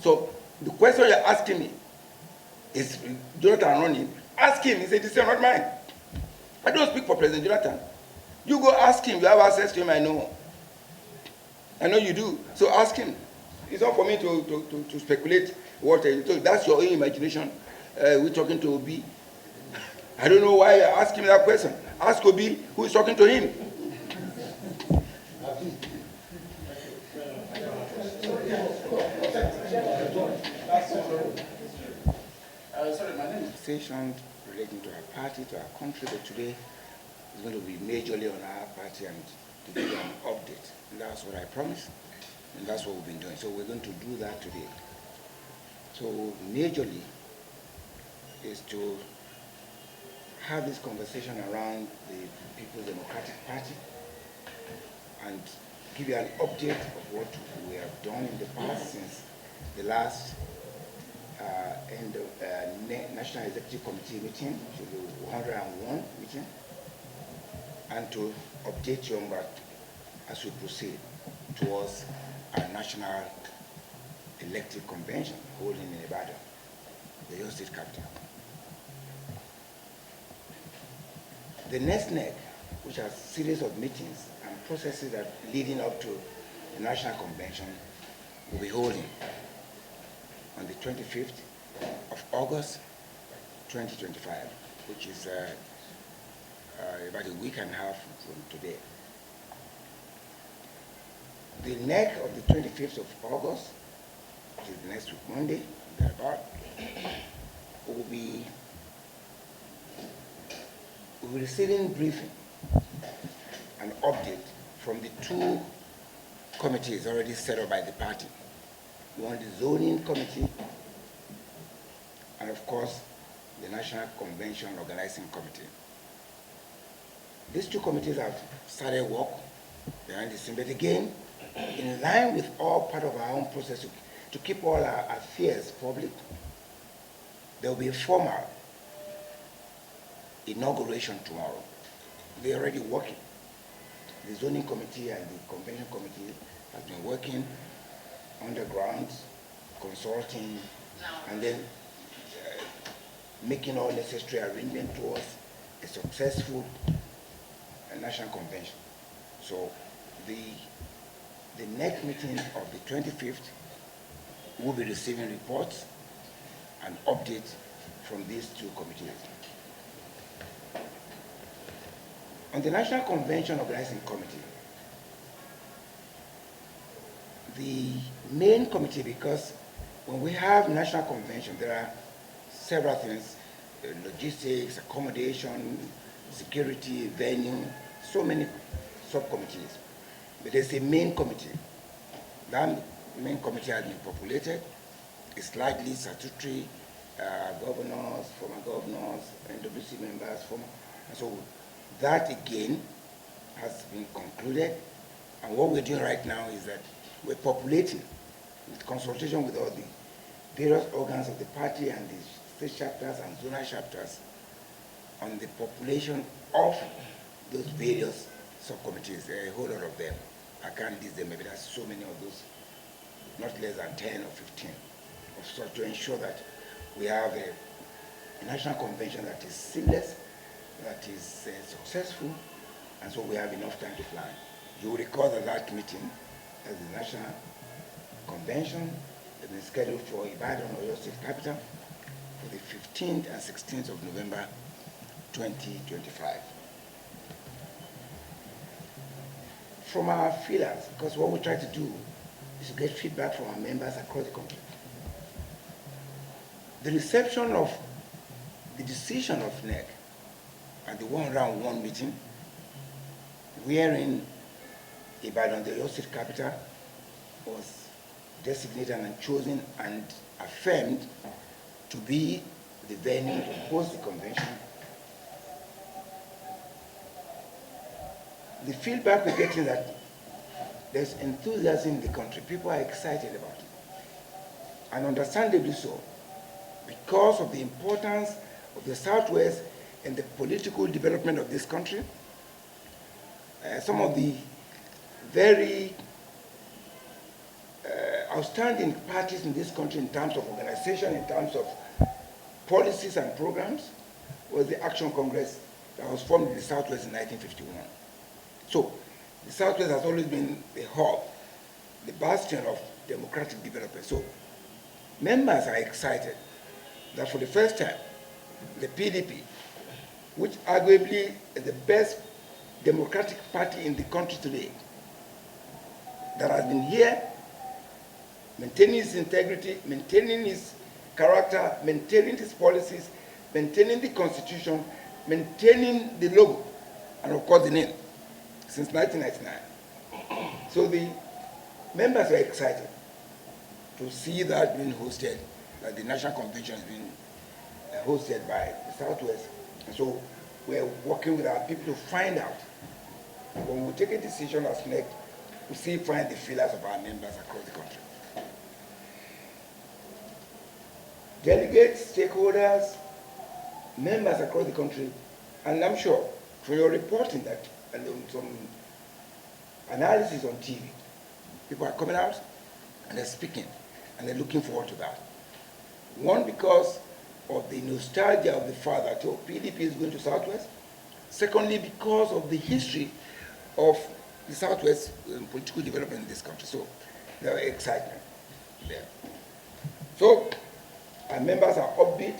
So the question you're asking me is Jonathan running? Ask him. He said, "This is not mine." I don't speak for President Jonathan. You go ask him. You have access to him. I know. I know you do. So ask him. It's not for me to speculate what that's your own imagination. We're talking to Obi. I don't know why you're asking me that question. Ask Obi who is talking to him. Sorry, my name is Station relating to our party, to our country, but today is going to be majorly on our party and to give you an update. And that's what I promised, and that's what we've been doing. So we're going to do that today. So majorly is to have this conversation around the People's Democratic Party and give you an update of what we have done in the past since the last National Executive Committee meeting, which is the 101 meeting, and to update you on that as we proceed towards our National Elective Convention holding in Ibadan, the Oyo State capital. The next NEC, which has a series of meetings and processes that leading up to the National Convention, will be holding on the 25th of August 2025, which is about a week and a half from today. The NEC of the 25th of August, which is next week Monday, thereabout, will be receiving briefing and update from the two committees already set up by the party. One, the zoning committee, and of course, the National Convention Organizing Committee. These two committees have started work behind the scene, but again, in line with all part of our own process to keep all our affairs public, there will be a formal inauguration tomorrow. They're already working. The zoning committee and the convention committee have been working underground, consulting, and then making all necessary arrangements towards a successful national convention. So the next meeting of the 25th will be receiving reports and updates from these two committees. On the National Convention Organizing Committee, the main committee, because when we have national convention, there are several things, logistics, accommodation, security, venue, so many subcommittees. But there's a main committee. That main committee has been populated. It's largely statutory governors, former governors, NWC members, and so that again has been concluded. And what we're doing right now is that we're populating with consultation with all the various organs of the party and the state chapters and zonal chapters on the population of those various subcommittees. There are a whole lot of them. I can't list them, maybe there's so many of those, not less than 10 or 15 of such, to ensure that we have a national convention that is seamless, that is successful, and so we have enough time to plan. You will recall that meeting as the National Convention has been scheduled for Ibadan, Oyo State capital, for the 15th and 16th of November 2025. From our feelers, because what we try to do is to get feedback from our members across the country. The reception of the decision of NEC at the 101 meeting, wherein Ibadan, the Oyo State capital, was designated and chosen and affirmed to be the venue to host the convention. The feedback we're getting that there's enthusiasm in the country. People are excited about it. And understandably so, because of the importance of the Southwest and the political development of this country. Some of the very outstanding parties in this country in terms of organization, in terms of policies and programs, was the Action Congress that was formed in the Southwest in 1951. So the Southwest has always been the hub, the bastion of democratic development. So members are excited that for the first time, the PDP, which arguably is the best democratic party in the country today, that has been here, maintaining its integrity, maintaining its character, maintaining its policies, maintaining the constitution, maintaining the logo, and of course the name, since 1999. So the members are excited to see that being hosted, that the National Convention is being hosted by the Southwest. And so we're working with our people to find out, when we take a decision as NEC, we find the feelers of our members across the country. Delegates, stakeholders, members across the country, and I'm sure from your reporting that and some analysis on TV, people are coming out and they're speaking and they're looking forward to that. One, because of the nostalgia of the fact that PDP is going to Southwest. Secondly, because of the history of the Southwest political development in this country. So there is excitement there. So our members are upbeat,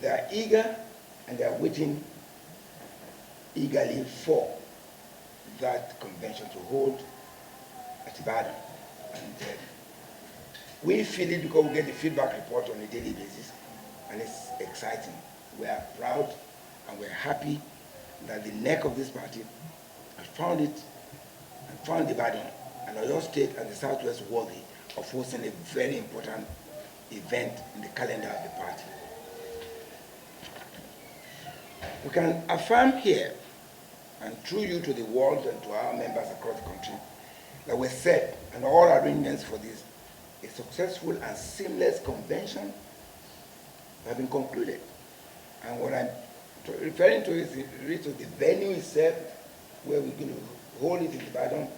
they are eager, and they are waiting eagerly for that convention to hold at Ibadan. And we feel it because we get the feedback report on a daily basis, and it's exciting. We are proud and we're happy that the neck of this party has found it and found Ibadan and Oyo State and the Southwest worthy of hosting a very important event in the calendar of the party. We can affirm here, and through you to the world and to our members across the country, that we're set and all arrangements for this a successful and seamless convention have been concluded. And what I'm referring to is the venue itself, where we're going to hold it in Ibadan,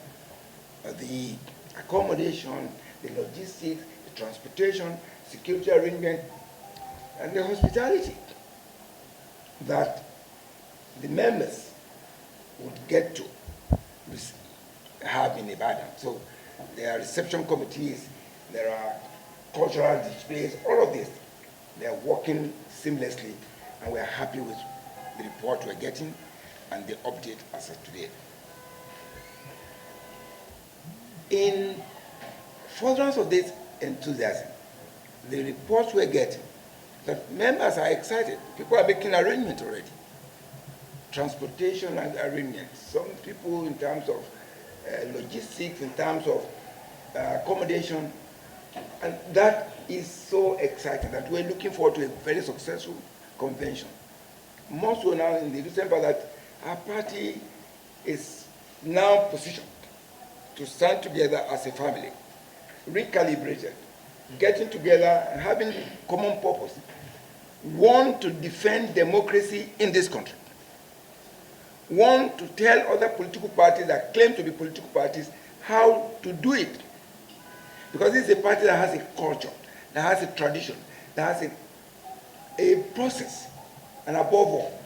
the accommodation, the logistics, the transportation, security arrangement, and the hospitality that the members would get to have in Ibadan. So there are reception committees, there are cultural displays, all of this. They are working seamlessly, and we are happy with the report we're getting and the update as of today. In furtherance of this enthusiasm, the reports we're getting, that members are excited. People are making arrangements already. Transportation and arrangements. Some people in terms of logistics, in terms of accommodation, and that is so exciting that we're looking forward to a very successful convention. More so now in the recent past that our party is now positioned to stand together as a family, recalibrated, getting together and having common purpose. One, to defend democracy in this country. One, to tell other political parties that claim to be political parties how to do it. Because this is a party that has a culture, that has a tradition, that has a process, and above all,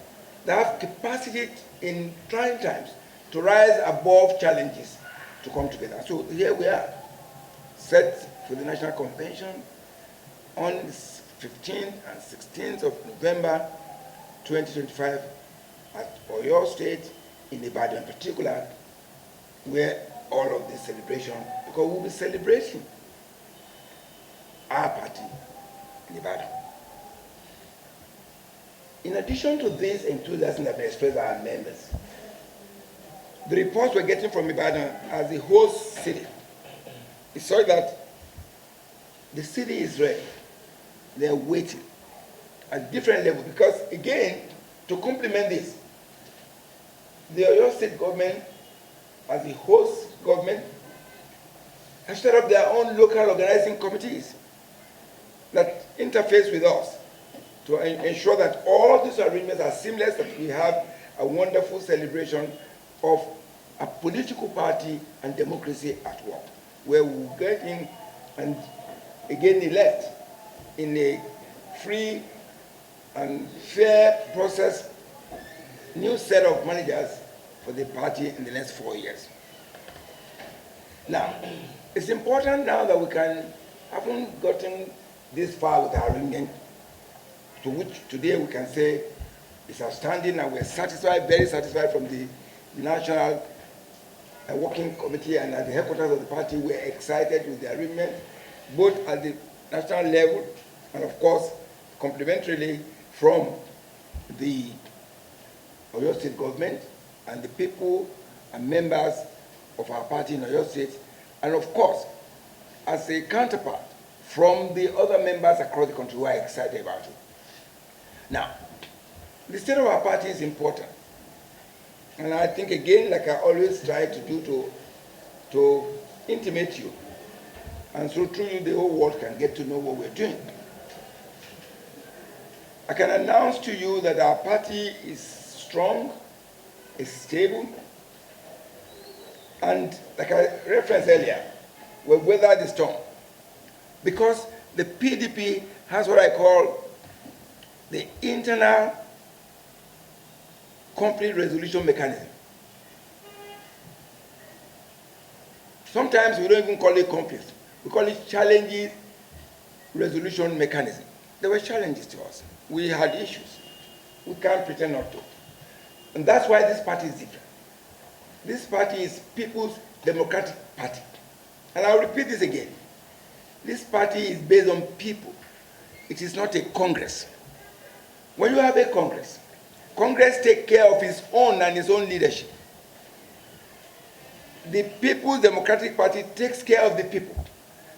that have capacity in trying times to rise above challenges to come together. So here we are, set for the National Convention on the 15th and 16th of November 2025 at Oyo State, in Ibadan in particular, where all of this celebration, because we'll be celebrating our party in Ibadan. In addition to this enthusiasm that we express our members, the reports we're getting from Ibadan as the host city is so that the city is ready. They're waiting at different levels because, again, to complement this, the Oyo State government, as the host government, has set up their own local organizing committees that interface with us to ensure that all these arrangements are seamless, that we have a wonderful celebration of a political party and democracy at work. where we will get in and again elect in a free and fair process new set of managers for the party in the next 4 years. Now, it's important now that we haven't gotten this far with our arrangement, to which today we can say it's outstanding and we're satisfied, very satisfied from the National Working Committee and at the headquarters of the party. We're excited with the arrangement, both at the national level and of course, complementarily from the Oyo State government and the people and members of our party in Oyo State, and of course, as a counterpart from the other members across the country who are excited about it. Now, the state of our party is important. And I think, again, like I always try to do to intimate you, and so through you, the whole world can get to know what we're doing. I can announce to you that our party is strong, is stable, and like I referenced earlier, we've weathered the storm. Because the PDP has what I call the internal conflict resolution mechanism. Sometimes we don't even call it conflict. We call it challenges resolution mechanism. There were challenges to us. We had issues. We can't pretend not to. And that's why this party is different. This party is People's Democratic Party. And I'll repeat this again. This party is based on people. It is not a Congress. When you have a Congress, Congress takes care of its own and its own leadership. The People's Democratic Party takes care of the people.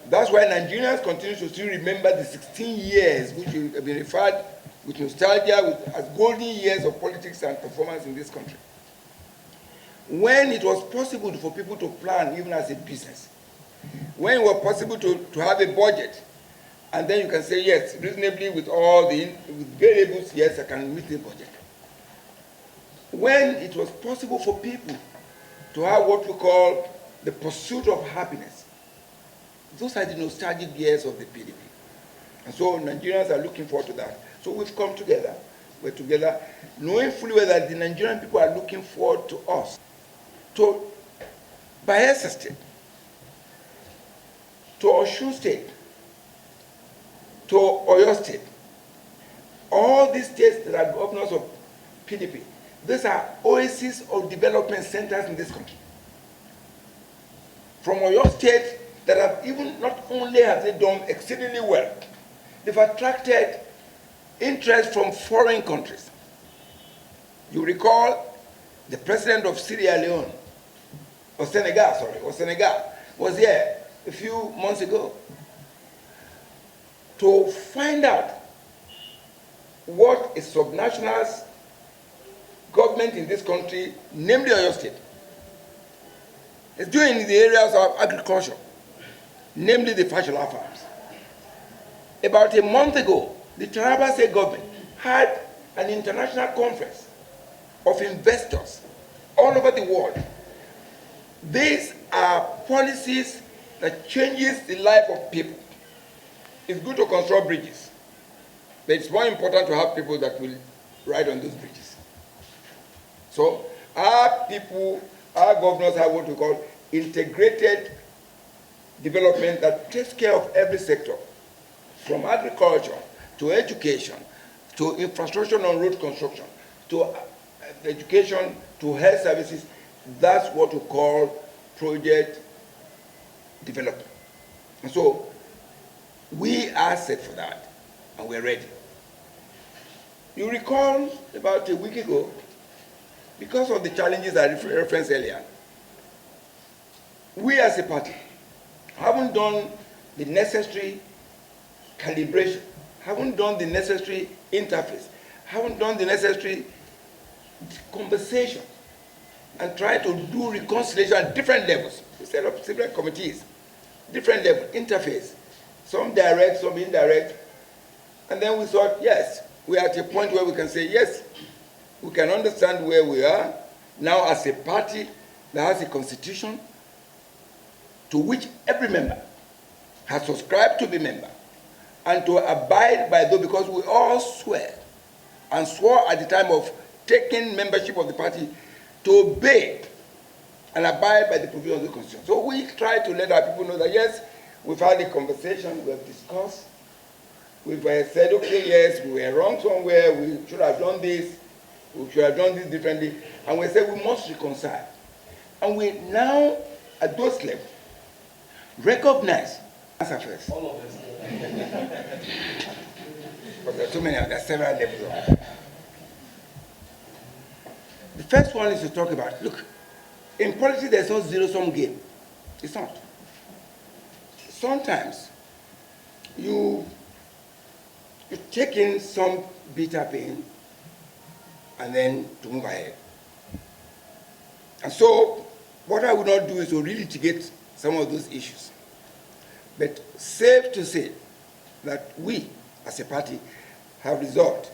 That's why Nigerians continue to still remember the 16 years which have been referred with nostalgia as golden years of politics and performance in this country. When it was possible for people to plan even as a business, when it was possible to have a budget, and then you can say, yes, reasonably with all the variables, yes, I can meet the budget. When it was possible for people to have what we call the pursuit of happiness, those are the nostalgic years of the PDP. And so Nigerians are looking forward to that. So we've come together. We're together, knowing fully well that the Nigerian people are looking forward to us, to Bayelsa State, to Osun State, to Oyo State. All these states that are governors of PDP, these are oases of development centers in this country. From Oyo State, that have even, not only have they done exceedingly well, they've attracted interest from foreign countries. You recall the president of Sierra Leone, or Senegal, was here a few months ago to find out what a subnational government in this country, namely Oyo State, is doing in the areas of agriculture, namely the Fashola farms. About a month ago, the Taraba State government had an international conference of investors all over the world. These are policies that changes the life of people. It's good to construct bridges, but it's more important to have people that will ride on those bridges. So our people, our governors have what we call integrated development that takes care of every sector, from agriculture to education, to infrastructure and road construction, to education, to health services. That's what we call project development. And so we are set for that, and we're ready. You recall about a week ago, because of the challenges I referenced earlier, we as a party haven't done the necessary calibration, haven't done the necessary interface, haven't done the necessary conversation, and try to do reconciliation at different levels. We set up several committees, different levels, interface, some direct, some indirect. And then we thought, yes, we are at a point where we can say, yes, we can understand where we are now as a party that has a constitution, to which every member has subscribed to be member, and to abide by those, because we all swear and swore at the time of taking membership of the party to obey and abide by the provisions of the Constitution. So we try to let our people know that, yes, we've had a conversation, we have discussed, we've said, okay, yes, we were wrong somewhere, we should have done this, we should have done this differently, and we said we must reconcile. And we now, at those levels, recognize, answer first. All of us. But there are too many, there are several levels of it. The first one is to talk about, look, in politics there's no zero-sum game. It's not. Sometimes you take in some bitter pain and then to move ahead. And so what I would not do is to really litigate some of those issues. But safe to say that we, as a party, have resolved,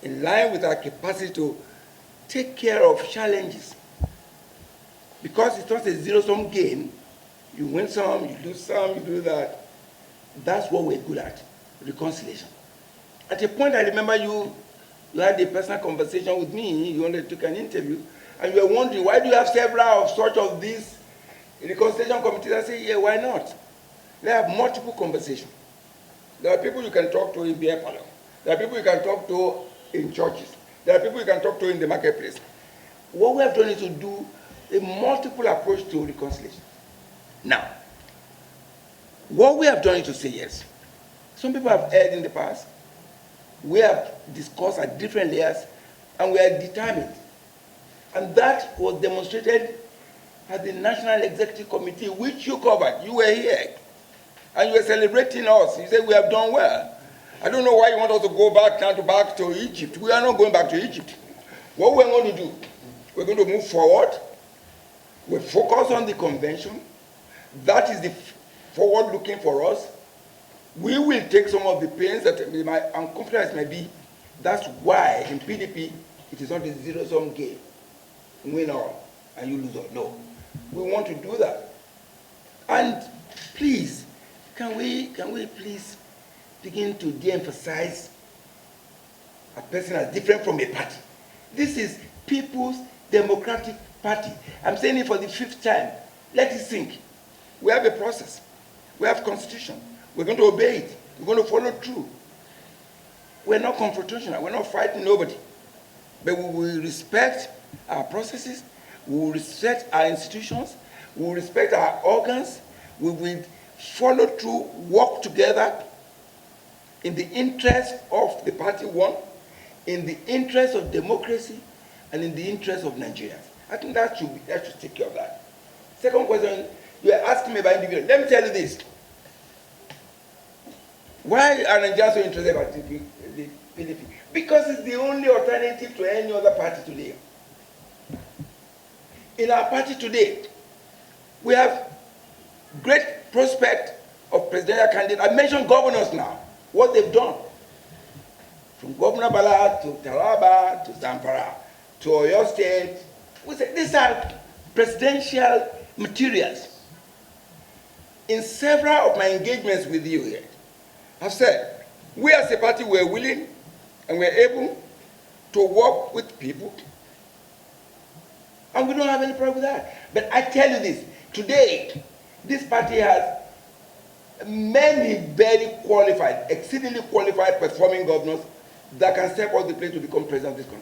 in line with our capacity to take care of challenges. Because it's not a zero-sum game. You win some, you lose some, you do that. That's what we're good at, reconciliation. At a point, I remember you had a personal conversation with me, you wanted to take an interview, and you were wondering, why do you have several of such of these reconciliation committees? I say, yeah, why not? They have multiple conversations. There are people you can talk to in beer parlor. There are people you can talk to in churches. There are people you can talk to in the marketplace. What we have done is to do a multiple approach to reconciliation. Now, what we have done is to say yes. Some people have erred in the past. We have discussed at different layers, and we are determined. And that was demonstrated at the National Executive Committee, which you covered. You were here, and you were celebrating us. You said we have done well. I don't know why you want us to go back to Egypt. We are not going back to Egypt. What we're going to do, we're going to move forward. We focus on the convention. That is the forward looking for us. We will take some of the pains that my uncomfortable may be. That's why in PDP, it is not a zero-sum game. Win all and you lose all. No. We want to do that. And please, can we please begin to de-emphasize a person as different from a party? This is People's Democratic Party. I'm saying it for the 5th time. Let it sink. We have a process. We have constitution. We're going to obey it. We're going to follow through. We're not confrontational. We're not fighting nobody. But we will respect our processes. We will respect our institutions. We will respect our organs. We will follow through, work together in the interest of the party one, in the interest of democracy, and in the interest of Nigerians. I think that should take care of that. Second question, you are asking me about individuals. Let me tell you this. Why are Nigerians so interested about the PDP? Because it's the only alternative to any other party today. In our party today, we have great prospect of presidential candidates. I mentioned governors now, what they've done. From Governor Bala to Taraba to Zamfara to Oyo State. We say these are presidential materials. In several of my engagements with you here, I've said, we as a party were willing and we're able to work with people, and we don't have any problem with that. But I tell you this, today, this party has many very qualified, exceedingly qualified performing governors that can step out the place to become president of this country.